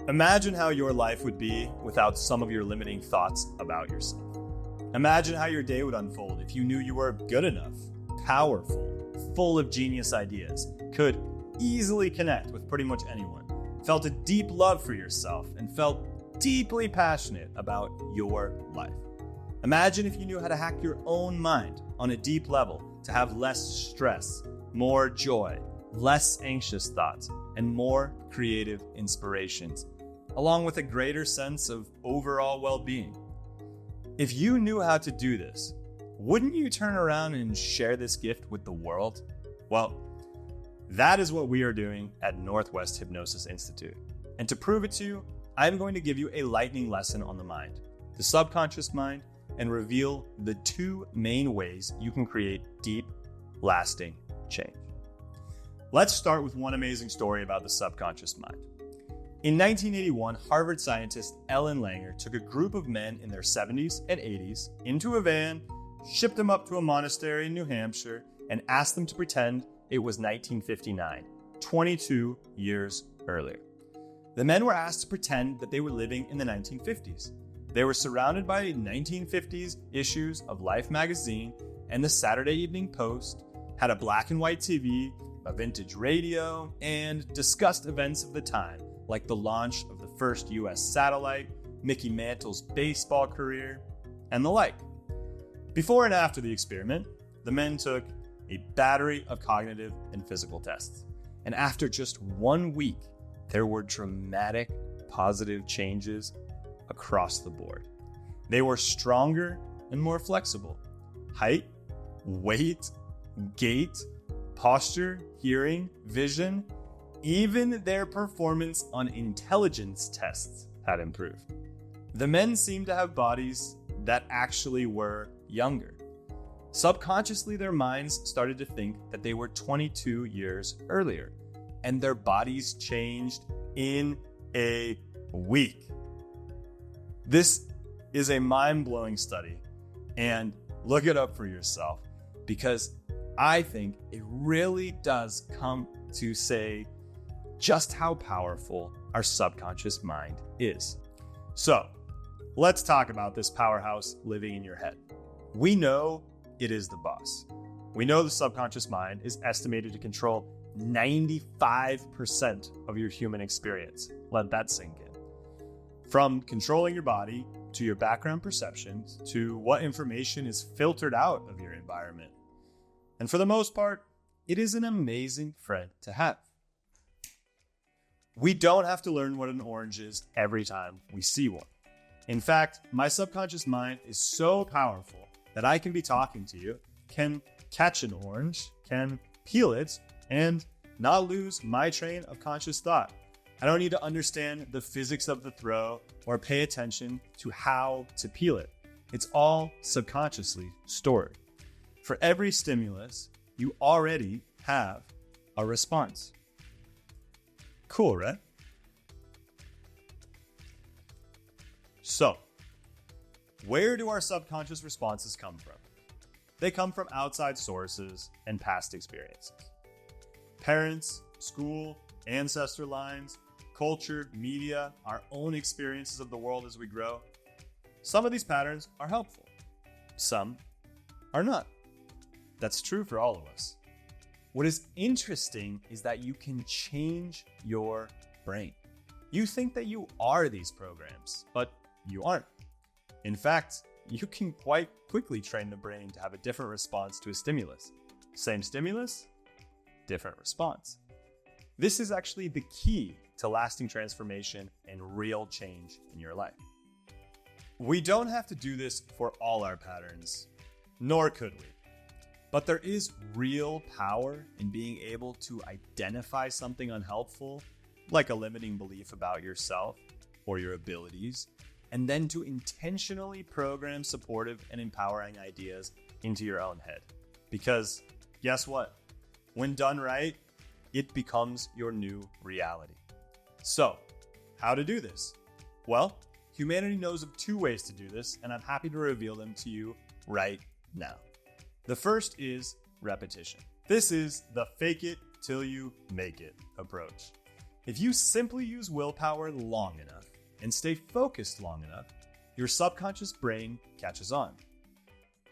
Imagine how your life would be without some of your limiting thoughts about yourself. Imagine how your day would unfold if you knew you were good enough, powerful, full of genius ideas, could easily connect with pretty much anyone, felt a deep love for yourself, and felt deeply passionate about your life. Imagine if you knew how to hack your own mind on a deep level to have less stress, more joy, less anxious thoughts, and more creative inspirations, along with a greater sense of overall well-being. If you knew how to do this, wouldn't you turn around and share this gift with the world? Well, that is what we are doing at Northwest Hypnosis Institute. And to prove it to you, I'm going to give you a lightning lesson on the mind, the subconscious mind, and reveal the two main ways you can create deep, lasting change. Let's start with one amazing story about the subconscious mind. In 1981, Harvard scientist Ellen Langer took a group of men in their 70s and 80s into a van, shipped them up to a monastery in New Hampshire, and asked them to pretend it was 1959, 22 years earlier. The men were asked to pretend that they were living in the 1950s. They were surrounded by 1950s issues of Life magazine and the Saturday Evening Post, had a black and white TV, a vintage radio, and discussed events of the time, like the launch of the first US satellite, Mickey Mantle's baseball career, and the like. Before and after the experiment, the men took a battery of cognitive and physical tests. And after just 1 week, there were dramatic positive changes across the board. They were stronger and more flexible. Height, weight, gait, posture, hearing, vision, even their performance on intelligence tests had improved. The men seemed to have bodies that actually were younger. Subconsciously, their minds started to think that they were 22 years earlier, and their bodies changed in a week. This is a mind-blowing study, and look it up for yourself, because I think it really does come to say just how powerful our subconscious mind is. So, let's talk about this powerhouse living in your head. We know it is the boss. We know the subconscious mind is estimated to control 95% of your human experience. Let that sink in. From controlling your body, to your background perceptions, to what information is filtered out of your environment. And for the most part, it is an amazing friend to have. We don't have to learn what an orange is every time we see one. In fact, my subconscious mind is so powerful that I can be talking to you, can catch an orange, can peel it, and not lose my train of conscious thought. I don't need to understand the physics of the throw or pay attention to how to peel it. It's all subconsciously stored. For every stimulus, you already have a response. Cool, right? So, where do our subconscious responses come from? They come from outside sources and past experiences. Parents, school, ancestor lines, culture, media, our own experiences of the world as we grow. Some of these patterns are helpful. Some are not. That's true for all of us. What is interesting is that you can change your brain. You think that you are these programs, but you aren't. In fact, you can quite quickly train the brain to have a different response to a stimulus. Same stimulus, different response. This is actually the key to lasting transformation and real change in your life. We don't have to do this for all our patterns, nor could we. But there is real power in being able to identify something unhelpful, like a limiting belief about yourself or your abilities, and then to intentionally program supportive and empowering ideas into your own head. Because guess what? When done right, it becomes your new reality. So, how to do this? Well, humanity knows of two ways to do this, and I'm happy to reveal them to you right now. The first is repetition. This is the fake it till you make it approach. If you simply use willpower long enough and stay focused long enough, your subconscious brain catches on.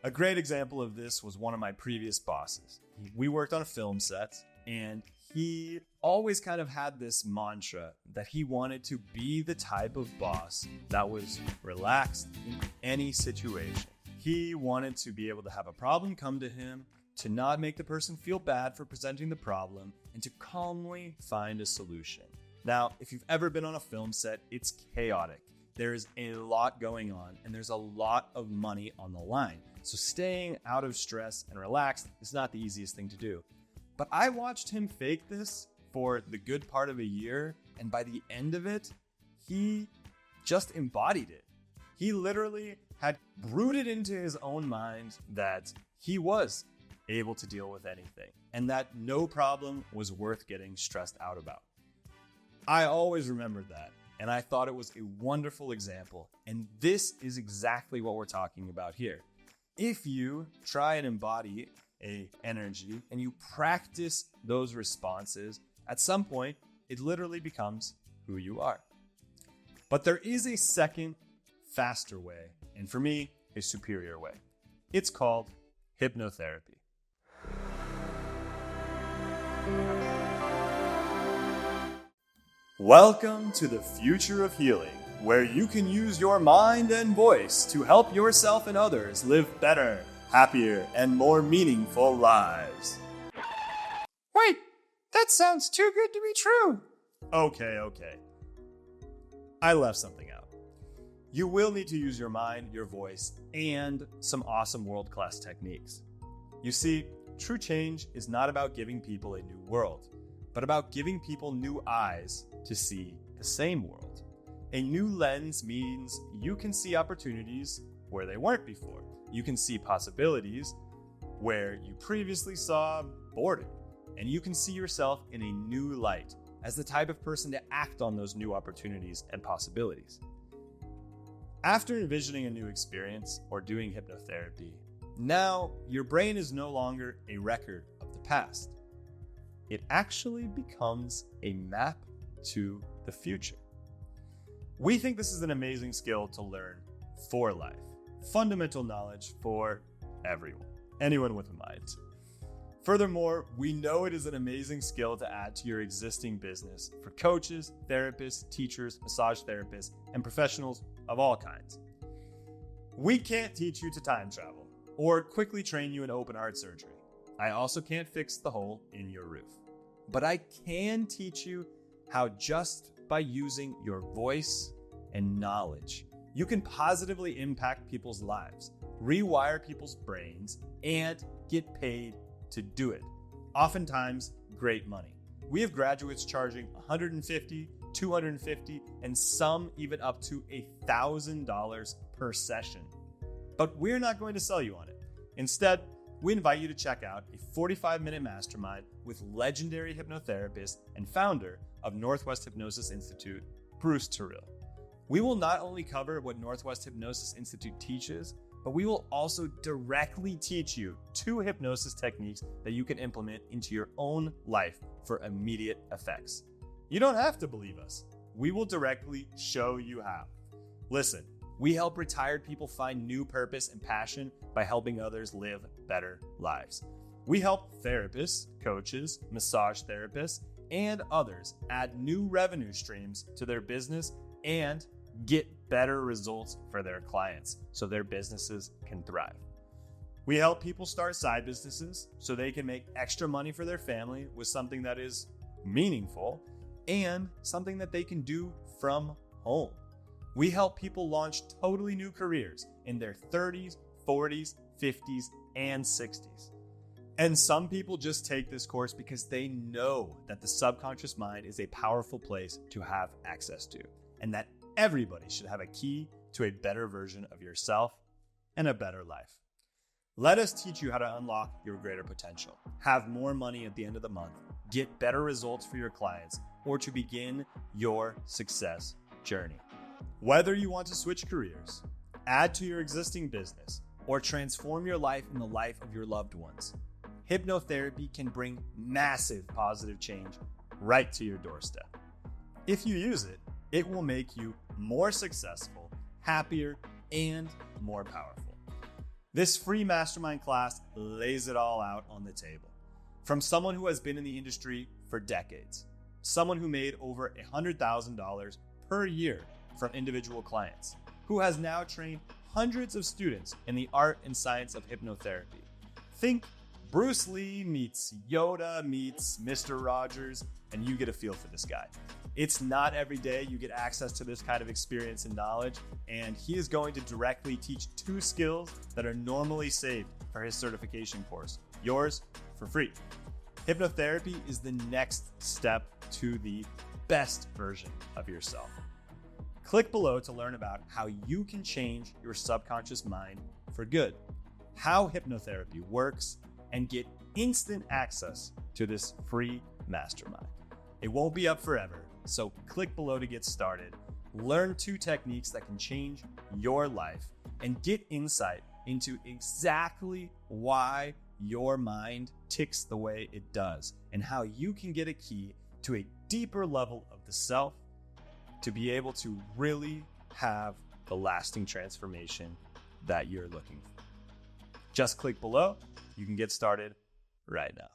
A great example of this was one of my previous bosses. We worked on a film set, and he always kind of had this mantra that he wanted to be the type of boss that was relaxed in any situation. He wanted to be able to have a problem come to him, to not make the person feel bad for presenting the problem, and to calmly find a solution. Now, if you've ever been on a film set, it's chaotic. There is a lot going on, and there's a lot of money on the line. So staying out of stress and relaxed is not the easiest thing to do. But I watched him fake this for the good part of a year, and by the end of it, he just embodied it. He literally had rooted into his own mind that he was able to deal with anything, and that no problem was worth getting stressed out about. I always remembered that, and I thought it was a wonderful example, and this is exactly what we're talking about here. If you try and embody an energy and you practice those responses, at some point, it literally becomes who you are. But there is a second, faster way, and for me, a superior way. It's called hypnotherapy. Welcome to the future of healing, where you can use your mind and voice to help yourself and others live better, happier, and more meaningful lives. Wait, that sounds too good to be true. Okay. I left something out. You will need to use your mind, your voice, and some awesome world-class techniques. You see, true change is not about giving people a new world, but about giving people new eyes to see the same world. A new lens means you can see opportunities where they weren't before. You can see possibilities where you previously saw boredom, and you can see yourself in a new light as the type of person to act on those new opportunities and possibilities. After envisioning a new experience or doing hypnotherapy, now your brain is no longer a record of the past. It actually becomes a map to the future. We think this is an amazing skill to learn for life. Fundamental knowledge for everyone, anyone with a mind. Furthermore, we know it is an amazing skill to add to your existing business for coaches, therapists, teachers, massage therapists, and professionals of all kinds. We can't teach you to time travel or quickly train you in open heart surgery. I also can't fix the hole in your roof. But I can teach you how just by using your voice and knowledge, you can positively impact people's lives, rewire people's brains, and get paid to do it. Oftentimes, great money. We have graduates charging $150, $250, and some even up to $1,000 per session. But we're not going to sell you on it. Instead, we invite you to check out a 45-minute mastermind with legendary hypnotherapist and founder of Northwest Hypnosis Institute, Bruce Terrell. We will not only cover what Northwest Hypnosis Institute teaches, but we will also directly teach you 2 hypnosis techniques that you can implement into your own life for immediate effects. You don't have to believe us. We will directly show you how. Listen, we help retired people find new purpose and passion by helping others live better lives. We help therapists, coaches, massage therapists, and others add new revenue streams to their business and get better results for their clients so their businesses can thrive. We help people start side businesses so they can make extra money for their family with something that is meaningful and something that they can do from home. We help people launch totally new careers in their 30s, 40s, 50s, and 60s. And some people just take this course because they know that the subconscious mind is a powerful place to have access to, and that everybody should have a key to a better version of yourself and a better life. Let us teach you how to unlock your greater potential, have more money at the end of the month, get better results for your clients, or to begin your success journey. Whether you want to switch careers, add to your existing business, or transform your life and the life of your loved ones, hypnotherapy can bring massive positive change right to your doorstep. If you use it, it will make you more successful, happier, and more powerful. This free mastermind class lays it all out on the table. From someone who has been in the industry for decades, someone who made over $100,000 per year from individual clients, who has now trained hundreds of students in the art and science of hypnotherapy. Think Bruce Lee meets Yoda meets Mr. Rogers, and you get a feel for this guy. It's not every day you get access to this kind of experience and knowledge, and he is going to directly teach 2 skills that are normally saved for his certification course, yours for free. Hypnotherapy is the next step to the best version of yourself. Click below to learn about how you can change your subconscious mind for good, how hypnotherapy works, and get instant access to this free mastermind. It won't be up forever, so click below to get started. Learn 2 techniques that can change your life and get insight into exactly why your mind ticks the way it does and how you can get a key to a deeper level of the self to be able to really have the lasting transformation that you're looking for. Just click below. You can get started right now.